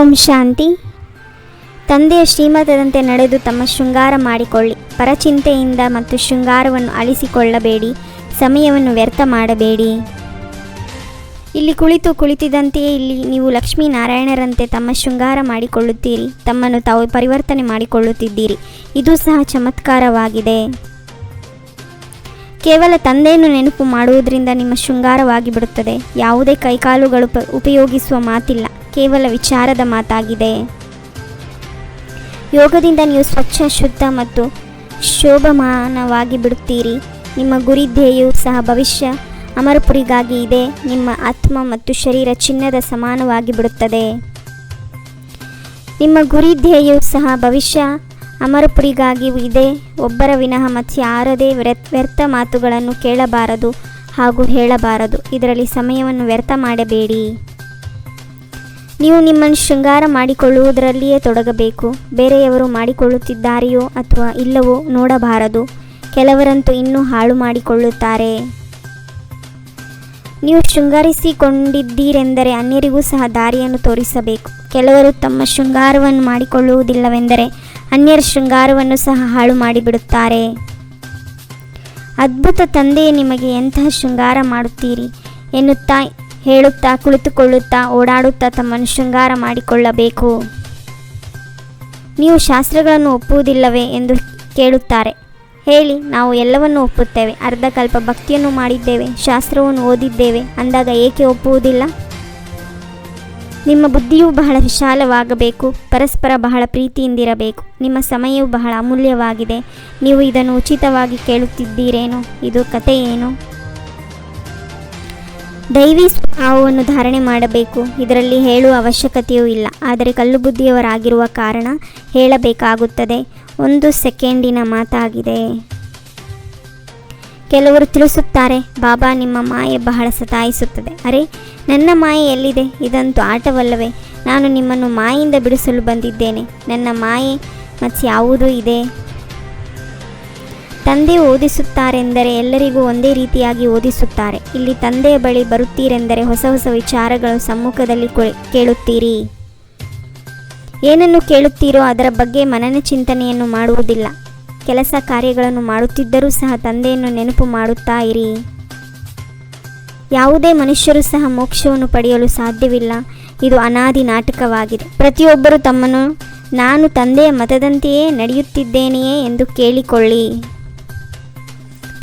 ಓಂ ಶಾಂತಿ. ತಂದೆಯ ಶ್ರೀಮತದಂತೆ ನಡೆದು ತಮ್ಮ ಶೃಂಗಾರ ಮಾಡಿಕೊಳ್ಳಿ. ಪರಚಿಂತೆಯಿಂದ ಮತ್ತು ಶೃಂಗಾರವನ್ನು ಅಳಿಸಿಕೊಳ್ಳಬೇಡಿ. ಸಮಯವನ್ನು ವ್ಯರ್ಥ ಮಾಡಬೇಡಿ. ಇಲ್ಲಿ ಕುಳಿತಿದ್ದಂತೆಯೇ ಇಲ್ಲಿ ನೀವು ಲಕ್ಷ್ಮೀನಾರಾಯಣರಂತೆ ತಮ್ಮ ಶೃಂಗಾರ ಮಾಡಿಕೊಳ್ಳುತ್ತೀರಿ. ತಮ್ಮನ್ನು ತಾವು ಪರಿವರ್ತನೆ ಮಾಡಿಕೊಳ್ಳುತ್ತಿದ್ದೀರಿ. ಇದು ಸಹ ಚಮತ್ಕಾರವಾಗಿದೆ. ಕೇವಲ ತಂದೆಯನ್ನು ನೆನಪು ಮಾಡುವುದರಿಂದ ನಿಮ್ಮ ಶೃಂಗಾರವಾಗಿ ಬಿಡುತ್ತದೆ. ಯಾವುದೇ ಕೈಕಾಲುಗಳು ಉಪಯೋಗಿಸುವ ಮಾತಿಲ್ಲ, ಕೇವಲ ವಿಚಾರದ ಮಾತಾಗಿದೆ. ಯೋಗದಿಂದ ನೀವು ಸ್ವಚ್ಛ, ಶುದ್ಧ ಮತ್ತು ಶೋಭಮಾನವಾಗಿ ಬಿಡುತ್ತೀರಿ. ನಿಮ್ಮ ಗುರಿ ಧ್ಯೇಯವು ಸಹ ಭವಿಷ್ಯ ಅಮರಪುರಿಗಾಗಿ ಇದೆ. ನಿಮ್ಮ ಆತ್ಮ ಮತ್ತು ಶರೀರ ಚಿನ್ನದ ಸಮಾನವಾಗಿ ಬಿಡುತ್ತದೆ. ನಿಮ್ಮ ಗುರಿ ಧ್ಯೇಯವು ಸಹ ಭವಿಷ್ಯ ಅಮರಪುರಿಗಾಗಿ ಇದೆ. ಒಬ್ಬರ ವಿನಃ ಮತ್ತು ಯಾರದೇ ವ್ಯರ್ಥ ಮಾತುಗಳನ್ನು ಕೇಳಬಾರದು ಹಾಗೂ ಹೇಳಬಾರದು. ಇದರಲ್ಲಿ ಸಮಯವನ್ನು ವ್ಯರ್ಥ ಮಾಡಬೇಡಿ. ನೀವು ನಿಮ್ಮನ್ನು ಶೃಂಗಾರ ಮಾಡಿಕೊಳ್ಳುವುದರಲ್ಲಿಯೇ ತೊಡಗಬೇಕು. ಬೇರೆಯವರು ಮಾಡಿಕೊಳ್ಳುತ್ತಿದ್ದಾರೆಯೋ ಅಥವಾ ಇಲ್ಲವೋ ನೋಡಬಾರದು. ಕೆಲವರಂತೂ ಇನ್ನೂ ಹಾಳು ಮಾಡಿಕೊಳ್ಳುತ್ತಾರೆ. ನೀವು ಶೃಂಗರಿಸಿಕೊಂಡಿದ್ದೀರೆಂದರೆ ಅನ್ಯರಿಗೂ ಸಹ ದಾರಿಯನ್ನು ತೋರಿಸಬೇಕು. ಕೆಲವರು ತಮ್ಮ ಶೃಂಗಾರವನ್ನು ಮಾಡಿಕೊಳ್ಳುವುದಿಲ್ಲವೆಂದರೆ ಅನ್ಯರ ಶೃಂಗಾರವನ್ನು ಸಹ ಹಾಳು ಮಾಡಿಬಿಡುತ್ತಾರೆ. ಅದ್ಭುತ ತಂದೆಯೇ ನಿಮಗೆ ಎಂತಹ ಶೃಂಗಾರ ಮಾಡುತ್ತೀರಿ ಎನ್ನುತ್ತಾ ಹೇಳುತ್ತಾ ಕುಳಿತುಕೊಳ್ಳುತ್ತಾ ಓಡಾಡುತ್ತಾ ತಮ್ಮನ್ನು ಶೃಂಗಾರ ಮಾಡಿಕೊಳ್ಳಬೇಕು. ನೀವು ಶಾಸ್ತ್ರಗಳನ್ನು ಒಪ್ಪುವುದಿಲ್ಲವೇ ಎಂದು ಕೇಳುತ್ತಾರೆ. ಹೇಳಿ, ನಾವು ಎಲ್ಲವನ್ನೂ ಒಪ್ಪುತ್ತೇವೆ. ಅರ್ಧಕಲ್ಪ ಭಕ್ತಿಯನ್ನು ಮಾಡಿದ್ದೇವೆ, ಶಾಸ್ತ್ರವನ್ನು ಓದಿದ್ದೇವೆ ಅಂದಾಗ ಏಕೆ ಒಪ್ಪುವುದಿಲ್ಲ? ನಿಮ್ಮ ಬುದ್ಧಿಯೂ ಬಹಳ ವಿಶಾಲವಾಗಬೇಕು. ಪರಸ್ಪರ ಬಹಳ ಪ್ರೀತಿಯಿಂದಿರಬೇಕು. ನಿಮ್ಮ ಸಮಯವು ಬಹಳ ಅಮೂಲ್ಯವಾಗಿದೆ. ನೀವು ಇದನ್ನು ಉಚಿತವಾಗಿ ಕೇಳುತ್ತಿದ್ದೀರೇನೋ? ಇದು ಕತೆ ಏನು? ದೈವಿ ಸ್ವಭಾವವನ್ನು ಧಾರಣೆ ಮಾಡಬೇಕು. ಇದರಲ್ಲಿ ಹೇಳುವ ಅವಶ್ಯಕತೆಯೂ ಇಲ್ಲ. ಆದರೆ ಕಲ್ಲು ಬುದ್ಧಿಯವರಾಗಿರುವ ಕಾರಣ ಹೇಳಬೇಕಾಗುತ್ತದೆ. 1 ಸೆಕೆಂಡಿನ ಮಾತಾಗಿದೆ. ಕೆಲವರು ತಿಳಿಸುತ್ತಾರೆ, ಬಾಬಾ, ನಿಮ್ಮ ಮಾಯೆ ಬಹಳ ಸತಾಯಿಸುತ್ತದೆ. ಅರೆ, ನನ್ನ ಮಾಯೆ ಎಲ್ಲಿದೆ? ಇದಂತೂ ಆಟವಲ್ಲವೇ? ನಾನು ನಿಮ್ಮನ್ನು ಮಾಯೆಯಿಂದ ಬಿಡಿಸಲು ಬಂದಿದ್ದೇನೆ. ನನ್ನ ಮಾಯೆ ಮತ್ತು ಯಾವುದೂ ಇದೆ? ತಂದೆ ಓದಿಸುತ್ತಾರೆಂದರೆ ಎಲ್ಲರಿಗೂ ಒಂದೇ ರೀತಿಯಾಗಿ ಓದಿಸುತ್ತಾರೆ. ಇಲ್ಲಿ ತಂದೆಯ ಬಳಿ ಬರುತ್ತೀರೆಂದರೆ ಹೊಸ ಹೊಸ ವಿಚಾರಗಳು ಸಮ್ಮುಖದಲ್ಲಿ ಕೇಳುತ್ತೀರಿ. ಏನನ್ನು ಕೇಳುತ್ತೀರೋ ಅದರ ಬಗ್ಗೆ ಮನನ ಚಿಂತನೆಯನ್ನು ಮಾಡುವುದಿಲ್ಲ. ಕೆಲಸ ಕಾರ್ಯಗಳನ್ನು ಮಾಡುತ್ತಿದ್ದರೂ ಸಹ ತಂದೆಯನ್ನು ನೆನಪು ಮಾಡುತ್ತಾ ಇರಿ. ಯಾವುದೇ ಮನುಷ್ಯರು ಸಹ ಮೋಕ್ಷವನ್ನು ಪಡೆಯಲು ಸಾಧ್ಯವಿಲ್ಲ. ಇದು ಅನಾದಿ ನಾಟಕವಾಗಿದೆ. ಪ್ರತಿಯೊಬ್ಬರು ತಮ್ಮನ್ನು ನಾನು ತಂದೆಯ ಮತದಂತೆಯೇ ನಡೆಯುತ್ತಿದ್ದೇನೆಯೇ ಎಂದು ಕೇಳಿಕೊಳ್ಳಿ.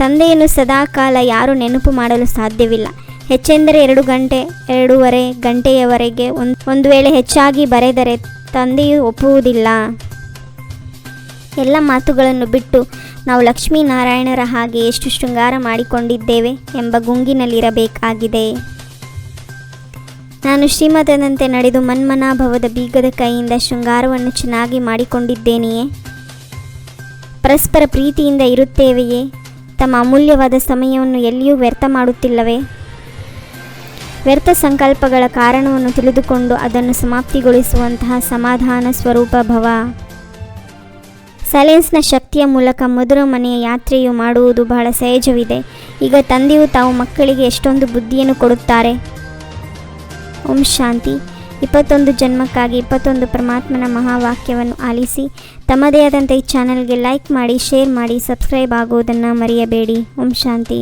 ತಂದೆಯನ್ನು ಸದಾಕಾಲ ಯಾರೂ ನೆನಪು ಮಾಡಲು ಸಾಧ್ಯವಿಲ್ಲ. ಹೆಚ್ಚೆಂದರೆ 2 ಗಂಟೆ, 2.5 ಗಂಟೆಯವರೆಗೆ. ಒಂದು ವೇಳೆ ಹೆಚ್ಚಾಗಿ ಬರೆದರೆ ತಂದೆಯು ಒಪ್ಪುವುದಿಲ್ಲ. ಎಲ್ಲ ಮಾತುಗಳನ್ನು ಬಿಟ್ಟು ನಾವು ಲಕ್ಷ್ಮೀನಾರಾಯಣರ ಹಾಗೆ ಎಷ್ಟು ಶೃಂಗಾರ ಮಾಡಿಕೊಂಡಿದ್ದೇವೆ ಎಂಬ ಗುಂಗಿನಲ್ಲಿರಬೇಕಾಗಿದೆ. ನಾನು ಶ್ರೀಮತದಂತೆ ನಡೆದು ಮನ್ಮನಾಭವದ ಬೀಗದ ಕೈಯಿಂದ ಶೃಂಗಾರವನ್ನು ಚೆನ್ನಾಗಿ ಮಾಡಿಕೊಂಡಿದ್ದೇನೆಯೇ? ಪರಸ್ಪರ ಪ್ರೀತಿಯಿಂದ ಇರುತ್ತೇವೆಯೇ? ತಮ್ಮ ಅಮೂಲ್ಯವಾದ ಸಮಯವನ್ನು ಎಲ್ಲಿಯೂ ವ್ಯರ್ಥ ಮಾಡುತ್ತಿಲ್ಲವೇ? ವ್ಯರ್ಥ ಸಂಕಲ್ಪಗಳ ಕಾರಣವನ್ನು ತಿಳಿದುಕೊಂಡು ಅದನ್ನು ಸಮಾಪ್ತಿಗೊಳಿಸುವಂತಹ ಸಮಾಧಾನ ಸ್ವರೂಪ ಭವ. ಸೈಲೆನ್ಸ್ನ ಶಕ್ತಿಯ ಮೂಲಕ ಮಧುರ ಮನೆಯ ಯಾತ್ರೆಯು ಮಾಡುವುದು ಬಹಳ ಸಹಜವಿದೆ. ಈಗ ತಂದೆಯು ತಾವು ಮಕ್ಕಳಿಗೆ ಎಷ್ಟೊಂದು ಬುದ್ಧಿಯನ್ನು ಕೊಡುತ್ತಾರೆ. ಓಂ ಶಾಂತಿ. 21 ಜನ್ಮಕ್ಕಾಗಿ 21 ಪರಮಾತ್ಮನ ಮಹಾವಾಕ್ಯವನ್ನು ಆಲಿಸಿ ತಮ್ಮದೇ ಆದಂಥ ಈ ಚಾನಲ್ಗೆ ಲೈಕ್ ಮಾಡಿ, ಶೇರ್ ಮಾಡಿ, ಸಬ್ಸ್ಕ್ರೈಬ್ ಆಗುವುದನ್ನು ಮರೆಯಬೇಡಿ. ಓಂ ಶಾಂತಿ.